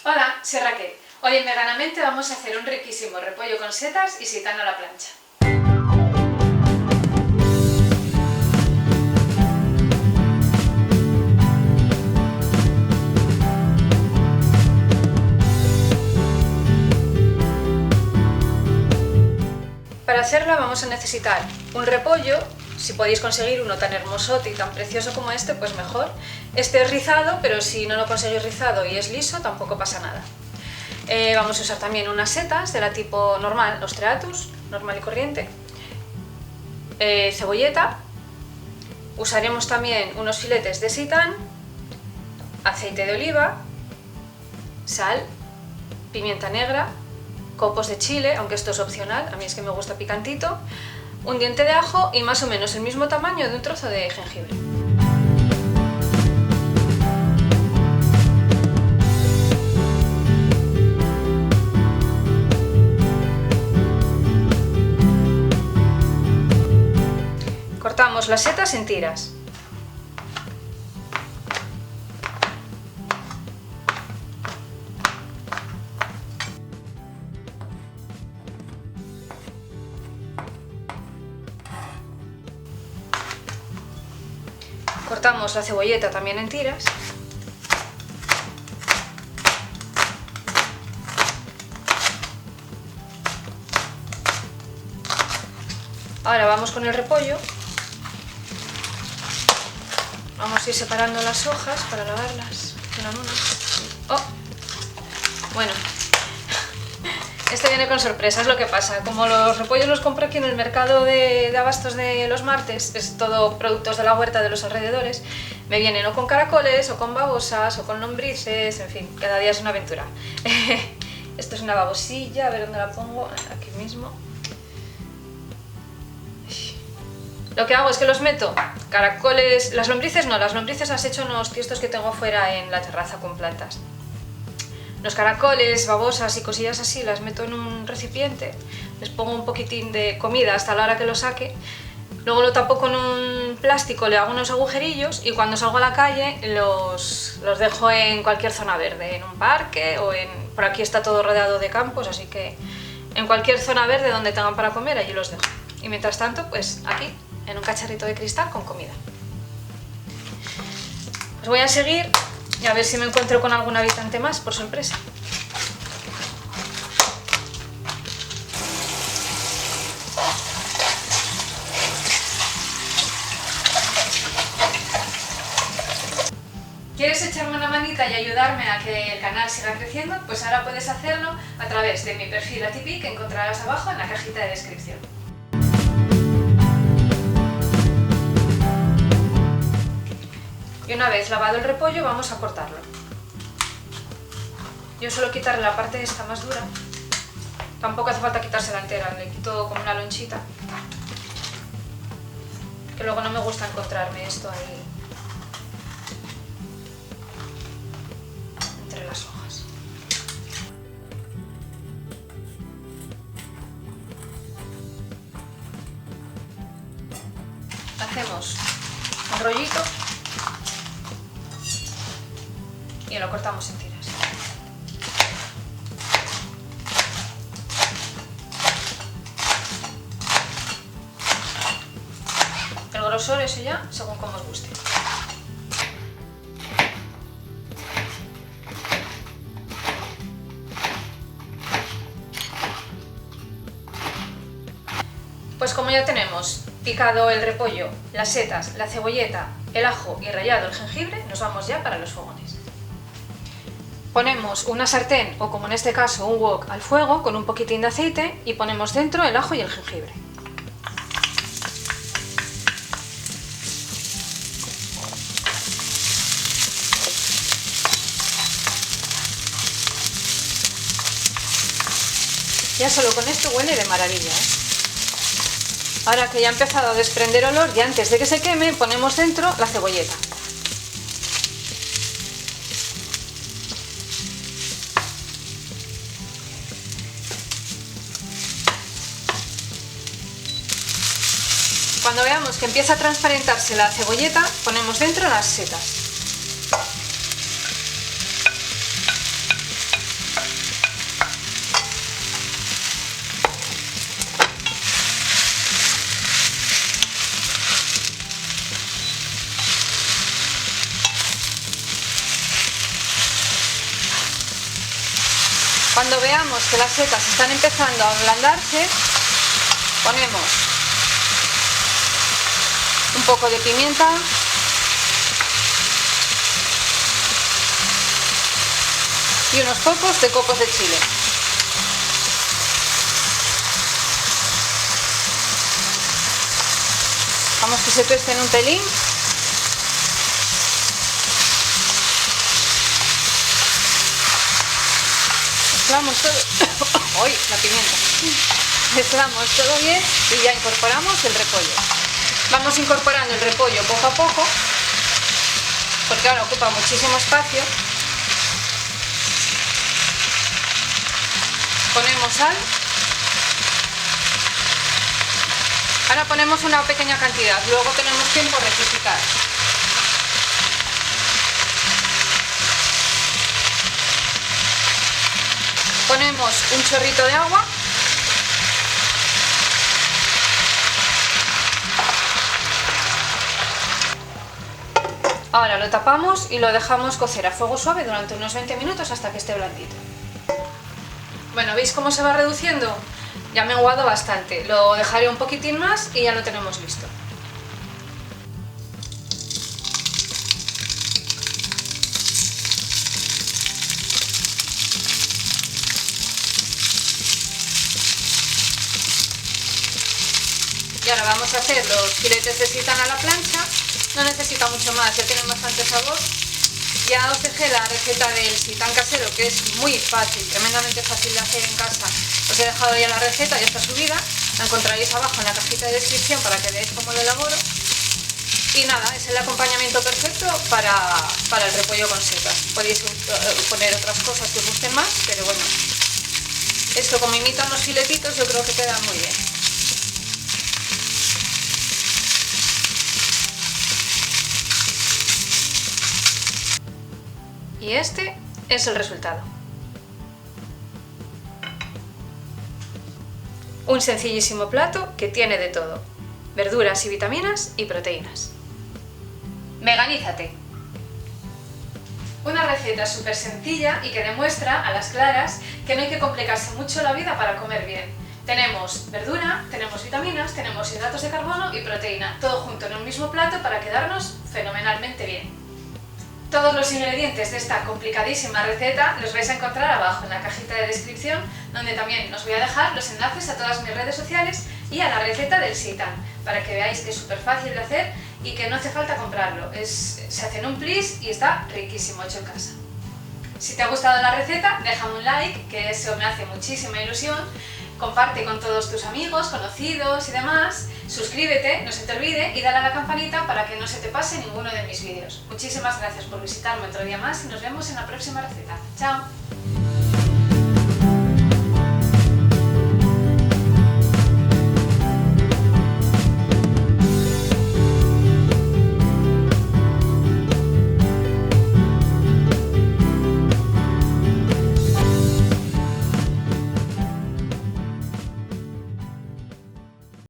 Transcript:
Hola, soy Raquel. Hoy en Veganamente vamos a hacer un riquísimo repollo con setas y seitán a la plancha. Para hacerla vamos a necesitar un repollo. Si podéis conseguir uno tan hermosote y tan precioso como este, pues mejor. Este es rizado, pero si no lo conseguís rizado y es liso, tampoco pasa nada. Vamos a usar también unas setas de la tipo normal, Ostreatus, normal y corriente. Cebolleta. Usaremos también unos filetes de seitán, aceite de oliva, sal, pimienta negra, copos de chile, aunque esto es opcional, a mí es que me gusta picantito, un diente de ajo y más o menos el mismo tamaño de un trozo de jengibre. Cortamos las setas en tiras. Cortamos la cebolleta también en tiras. Ahora vamos con el repollo. Vamos a ir separando las hojas para lavarlas una a una. ¡Oh! Bueno, este viene con sorpresa, es lo que pasa. Como los repollos los compro aquí en el mercado de abastos de los martes, es todo productos de la huerta de los alrededores, me vienen o con caracoles, o con babosas, o con lombrices, en fin, cada día es una aventura. Esto es una babosilla, a ver dónde la pongo, aquí mismo. Lo que hago es que los meto, caracoles, las lombrices no, las lombrices las echo en los tiestos que tengo fuera en la terraza con plantas. Los caracoles, babosas y cosillas así las meto en un recipiente, les pongo un poquitín de comida hasta la hora que lo saque, luego lo tapo con un plástico, le hago unos agujerillos y cuando salgo a la calle los dejo en cualquier zona verde, en un parque o por aquí está todo rodeado de campos, así que en cualquier zona verde donde tengan para comer allí los dejo. Y mientras tanto, pues aquí, en un cacharrito de cristal con comida. Os voy a seguir y a ver si me encuentro con algún habitante más, por sorpresa. ¿Quieres echarme una manita y ayudarme a que el canal siga creciendo? Pues ahora puedes hacerlo a través de mi perfil Atipi, que encontrarás abajo en la cajita de descripción. Y una vez lavado el repollo vamos a cortarlo. Yo suelo quitarle la parte esta más dura. Tampoco hace falta quitársela entera, le quito como una lonchita. Que luego no me gusta encontrarme esto ahí entre las hojas. Hacemos un rollito y lo cortamos en tiras. El grosor eso ya según como os guste. Pues como ya tenemos picado el repollo, las setas, la cebolleta, el ajo y rallado el jengibre, nos vamos ya para los fogones. Ponemos una sartén o como en este caso un wok al fuego con un poquitín de aceite y ponemos dentro el ajo y el jengibre. Ya solo con esto huele de maravilla, ¿eh? Ahora que ya ha empezado a desprender olor y antes de que se queme ponemos dentro la cebolleta. Cuando veamos que empieza a transparentarse la cebolleta, ponemos dentro las setas. Cuando veamos que las setas están empezando a ablandarse, ponemos un poco de pimienta y unos pocos de copos de chile. Vamos que se tuesten un pelín. Mezclamos todo. ¡Uy! La pimienta. Mezclamos todo bien y ya incorporamos el repollo. Vamos incorporando el repollo poco a poco, porque ahora ocupa muchísimo espacio. Ponemos sal. Ahora ponemos una pequeña cantidad, luego tenemos tiempo de rectificar. Ponemos un chorrito de agua. Ahora lo tapamos y lo dejamos cocer a fuego suave durante unos 20 minutos hasta que esté blandito. Bueno, ¿veis cómo se va reduciendo? Ya me he aguado bastante, lo dejaré un poquitín más y ya lo tenemos listo. Y ahora vamos a hacer los filetes de seitán a la plancha. No necesita mucho más, ya tienen bastante sabor. Ya os dejé la receta del seitán casero, que es muy fácil, tremendamente fácil de hacer en casa. Os he dejado ya la receta, ya está subida, la encontraréis abajo en la cajita de descripción para que veáis cómo lo elaboro. Y nada, es el acompañamiento perfecto para el repollo con setas. Podéis poner otras cosas que os gusten más, pero bueno, esto como imitan los filetitos yo creo que queda muy bien. Y este es el resultado. Un sencillísimo plato que tiene de todo: verduras y vitaminas y proteínas. ¡Veganízate! Una receta súper sencilla y que demuestra a las claras que no hay que complicarse mucho la vida para comer bien. Tenemos verdura, tenemos vitaminas, tenemos hidratos de carbono y proteína, todo junto en un mismo plato para quedarnos fenomenalmente bien. Todos los ingredientes de esta complicadísima receta los vais a encontrar abajo en la cajita de descripción, donde también os voy a dejar los enlaces a todas mis redes sociales y a la receta del seitán, para que veáis que es súper fácil de hacer y que no hace falta comprarlo. Se hace en un plis y está riquísimo hecho en casa. Si te ha gustado la receta, déjame un like, que eso me hace muchísima ilusión. Comparte con todos tus amigos, conocidos y demás. Suscríbete, no se te olvide, y dale a la campanita para que no se te pase ninguno de mis vídeos. Muchísimas gracias por visitarme otro día más y nos vemos en la próxima receta. ¡Chao!